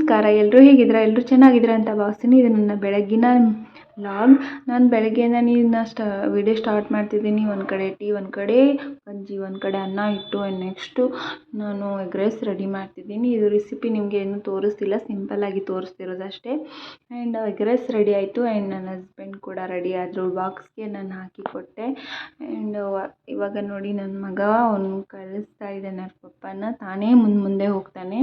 ನಮಸ್ಕಾರ, ಎಲ್ಲರೂ ಹೇಗಿದ್ದೀರಾ? ಎಲ್ಲರೂ ಚೆನ್ನಾಗಿದ್ದೀರಾ ಅಂತ ಭಾವಿಸ್ತೀನಿ. ಇದು ನನ್ನ ಬೆಳಗ್ಗಿನ ವ್ಲಾಗ್. ನಾನು ಬೆಳಗ್ಗೆಯಿಂದ ವಿಡಿಯೋ ಸ್ಟಾರ್ಟ್ ಮಾಡ್ತಿದ್ದೀನಿ. ಒಂದು ಕಡೆ ಟೀ, ಒಂದು ಕಡೆ ಗಂಜಿ, ಒಂದು ಕಡೆ ಅನ್ನ ಇಟ್ಟು ನೆಕ್ಸ್ಟು ನಾನು ಎಗ್ ರೈಸ್ ರೆಡಿ ಮಾಡ್ತಿದ್ದೀನಿ. ಇದು ರೆಸಿಪಿ ನಿಮಗೆ ಏನೂ ತೋರಿಸ್ತಿಲ್ಲ, ಸಿಂಪಲ್ಲಾಗಿ ತೋರಿಸ್ತಿರೋದಷ್ಟೇ. ಆ್ಯಂಡ್ ಎಗ್ ರೈಸ್ ರೆಡಿ ಆಯಿತು. ಆ್ಯಂಡ್ ನನ್ನ ಹಸ್ಬೆಂಡ್ ಕೂಡ ರೆಡಿ ಆದರು. ಬಾಕ್ಸ್ಗೆ ನಾನು ಹಾಕಿ ಕೊಟ್ಟೆ. ಆ್ಯಂಡ್ ಇವಾಗ ನೋಡಿ ನನ್ನ ಮಗ ಅವನು ಕಳಿಸ್ತಾ ಇದ್ದಾನೆ ಅವ್ರ ಪಪ್ಪನ. ತಾನೇ ಮುಂದೆ ಹೋಗ್ತಾನೆ.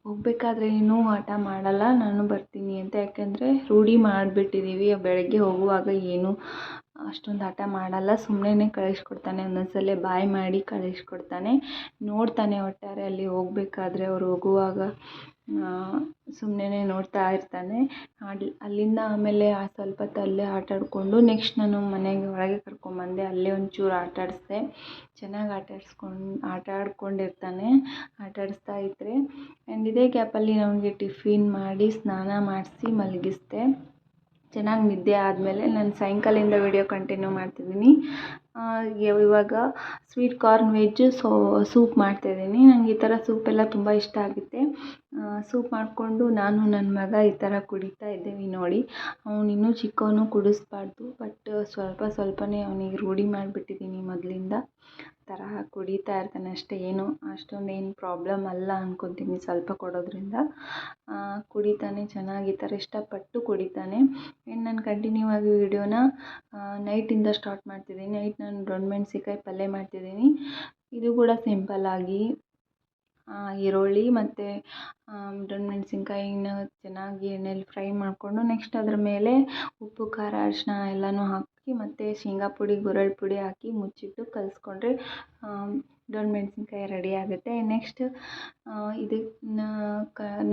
ಹೋಗ್ಬೇಕಾದ್ರೆ ಏನೂ ಆಟ ಮಾಡಲ್ಲ, ನಾನು ಬರ್ತೀನಿ ಅಂತ. ಯಾಕೆಂದರೆ ರೂಢಿ ಮಾಡಿಬಿಟ್ಟಿದ್ದೀವಿ. ಬೆಳಗ್ಗೆ ಹೋಗುವಾಗ ಏನು ಅಷ್ಟೊಂದು ಆಟ ಮಾಡಲ್ಲ, ಸುಮ್ಮನೆ ಕಳಿಸ್ಕೊಡ್ತಾನೆ. ಒಂದೊಂದ್ಸಲ ಬಾಯ್ ಮಾಡಿ ಕಳಿಸ್ಕೊಡ್ತಾನೆ. ನೋಡ್ತಾನೆ ಒಟ್ಟಾರೆ ಅಲ್ಲಿ ಹೋಗಬೇಕಾದ್ರೆ ಅವ್ರು ಹೋಗುವಾಗ ಸುಮ್ಮನೆ ನೋಡ್ತಾ ಇರ್ತಾನೆ. ಅಲ್ಲಿಂದ ಆಮೇಲೆ ಸ್ವಲ್ಪ ಹೊತ್ತು ಅಲ್ಲೇ ಆಟ ಆಡಿಕೊಂಡು ನೆಕ್ಸ್ಟ್ ನಾನು ಮನೆಗೆ ಒಳಗೆ ಕರ್ಕೊಂಬಂದೆ. ಅಲ್ಲೇ ಒಂಚೂರು ಆಟ ಆಡಿಸ್ದೆ. ಚೆನ್ನಾಗಿ ಆಟ ಆಡ್ಕೊಂಡಿರ್ತಾನೆ ಆಟ ಆಡಿಸ್ತಾ ಇದ್ದರೆ. ಆ್ಯಂಡ್ ಇದೇ ಗ್ಯಾಪಲ್ಲಿ ನಮಗೆ ಟಿಫಿನ್ ಮಾಡಿ ಸ್ನಾನ ಮಾಡಿಸಿ ಮಲಗಿಸ್ದೆ. ಚೆನ್ನಾಗಿ ನಿದ್ದೆ ಆದಮೇಲೆ ನಾನು ಸಾಯಂಕಾಲದಿಂದ ವಿಡಿಯೋ ಕಂಟಿನ್ಯೂ ಮಾಡ್ತಿದ್ದೀನಿ. ಇವಾಗ ಸ್ವೀಟ್ ಕಾರ್ನ್ ವೆಜ್ ಸೂಪ್ ಮಾಡ್ತಾಯಿದ್ದೀನಿ. ನನಗೆ ಈ ಥರ ಸೂಪೆಲ್ಲ ತುಂಬ ಇಷ್ಟ ಆಗುತ್ತೆ. ಸೂಪ್ ಮಾಡಿಕೊಂಡು ನಾನು ನನ್ನ ಮಗ ಈ ಥರ ಕುಡಿತಾ ಇದ್ದೀವಿ ನೋಡಿ. ಅವನು ಇನ್ನೂ ಚಿಕ್ಕವನು, ಕುಡಿಸ್ಬಾರ್ದು, ಬಟ್ ಸ್ವಲ್ಪನೇ ಅವನಿಗೆ ರೂಢಿ ಮಾಡಿಬಿಟ್ಟಿದ್ದೀನಿ ಮೊದಲಿಂದ. ಥರ ಕುಡಿತಾ ಇರ್ತಾನೆ ಅಷ್ಟೇ. ಅಷ್ಟೊಂದೇನು ಪ್ರಾಬ್ಲಮ್ ಅಲ್ಲ ಅಂದ್ಕೊತೀನಿ ಸ್ವಲ್ಪ ಕೊಡೋದ್ರಿಂದ. ಕುಡಿತಾನೆ ಚೆನ್ನಾಗಿ, ಈ ಥರ ಇಷ್ಟಪಟ್ಟು ಕುಡಿತಾನೆ. ಆ್ಯಂಡ್ ನಾನು ಕಂಟಿನ್ಯೂ ಆಗಿ ವಿಡಿಯೋನ ನೈಟಿಂದ ಸ್ಟಾರ್ಟ್ ಮಾಡ್ತಿದ್ದೀನಿ. ನೈಟ್ ನಾನು ದೊಣ್ಣೆಮೆಣ್ಸಿನ್ಕಾಯಿ ಪಲ್ಯ ಮಾಡ್ತಿದ್ದೀನಿ. ಇದು ಕೂಡ ಸಿಂಪಲ್ಲಾಗಿ ಈರುಳ್ಳಿ ಮತ್ತು ದೊಣ್ಣೆಮೆಣ್ಸಿನ್ಕಾಯಿನ ಚೆನ್ನಾಗಿ ಎಣ್ಣೆಲಿ ಫ್ರೈ ಮಾಡಿಕೊಂಡು ನೆಕ್ಸ್ಟ್ ಅದ್ರ ಮೇಲೆ ಉಪ್ಪು, ಖಾರ, ಅರಿಶಿನ ಎಲ್ಲನೂ ಹಾಕಿ ಮತ್ತು ಶೇಂಗಾ ಪುಡಿ, ಗುರೆಳ್ಳು ಪುಡಿ ಹಾಕಿ ಮುಚ್ಚಿಟ್ಟು ಕಲಿಸ್ಕೊಂಡ್ರೆ ದೊಣ್ಣೆಮೆಣ್ಸಿನ್ಕಾಯಿ ರೆಡಿ ಆಗುತ್ತೆ. ನೆಕ್ಸ್ಟ್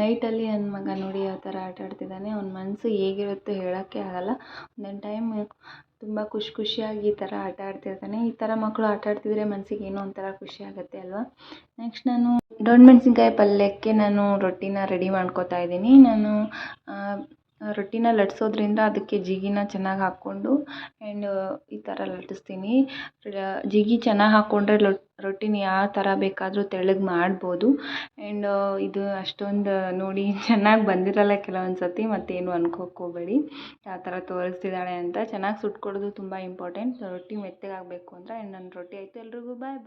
ನೈಟಲ್ಲಿ ನನ್ನ ಮಗ ನೋಡಿ ಯಾವ ಥರ ಆಟ ಆಡ್ತಿದ್ದಾನೆ. ಅವ್ನ ಮನಸ್ಸು ಹೇಗಿರುತ್ತೋ ಹೇಳೋಕ್ಕೆ ಆಗಲ್ಲ. ಒಂದೊಂದು ಟೈಮ್ ತುಂಬ ಖುಷಿಯಾಗಿ ಈ ಥರ ಆಟ ಆಡ್ತಿರ್ತಾನೆ. ಈ ಥರ ಮಕ್ಕಳು ಆಟ ಆಡ್ತಿದ್ರೆ ಮನಸ್ಸಿಗೆ ಏನೋ ಒಂಥರ ಖುಷಿ ಆಗುತ್ತೆ ಅಲ್ವಾ. ನೆಕ್ಸ್ಟ್ ನಾನು ದೊಣ್ಣೆಮೆಣ್ಸಿನ್ಕಾಯಿ ಪಲ್ಯಕ್ಕೆ ನಾನು ರೊಟ್ಟಿನ ರೆಡಿ ಮಾಡ್ಕೋತಾ ಇದ್ದೀನಿ. ನಾನು ರೊಟ್ಟಿನ ಲಟ್ಸೋದ್ರಿಂದ ಅದಕ್ಕೆ ಜಿಗಿನ ಚೆನ್ನಾಗಿ ಹಾಕ್ಕೊಂಡು ಆ್ಯಂಡ್ ಈ ಥರ ಲಟ್ಟಿಸ್ತೀನಿ. ಜಿಗಿ ಚೆನ್ನಾಗಿ ಹಾಕ್ಕೊಂಡ್ರೆ ರೊಟ್ಟಿನ ಯಾವ ಥರ ಬೇಕಾದರೂ ತೆಳ್ಳಗೆ ಮಾಡ್ಬೋದು. ಆ್ಯಂಡ್ ಇದು ಅಷ್ಟೊಂದು ನೋಡಿ ಚೆನ್ನಾಗಿ ಬಂದಿರಲ್ಲ ಕೆಲವೊಂದು ಸತಿ, ಮತ್ತೇನು ಅನ್ಕೋಕ್ಕೆ ಹೋಗಬೇಡಿ. ಯಾವ ಥರ ತೋರಿಸ್ತಿದ್ದಾಳೆ ಅಂತ. ಚೆನ್ನಾಗಿ ಸುಟ್ಕೊಡೋದು ತುಂಬ ಇಂಪಾರ್ಟೆಂಟ್. ರೊಟ್ಟಿ ಮೆತ್ತಗಾಗಬೇಕು ಅಂದರೆ. ಆ್ಯಂಡ್ ನನ್ನ ರೊಟ್ಟಿ ಆಯಿತು. ಎಲ್ರಿಗೂ ಬಾಯ್.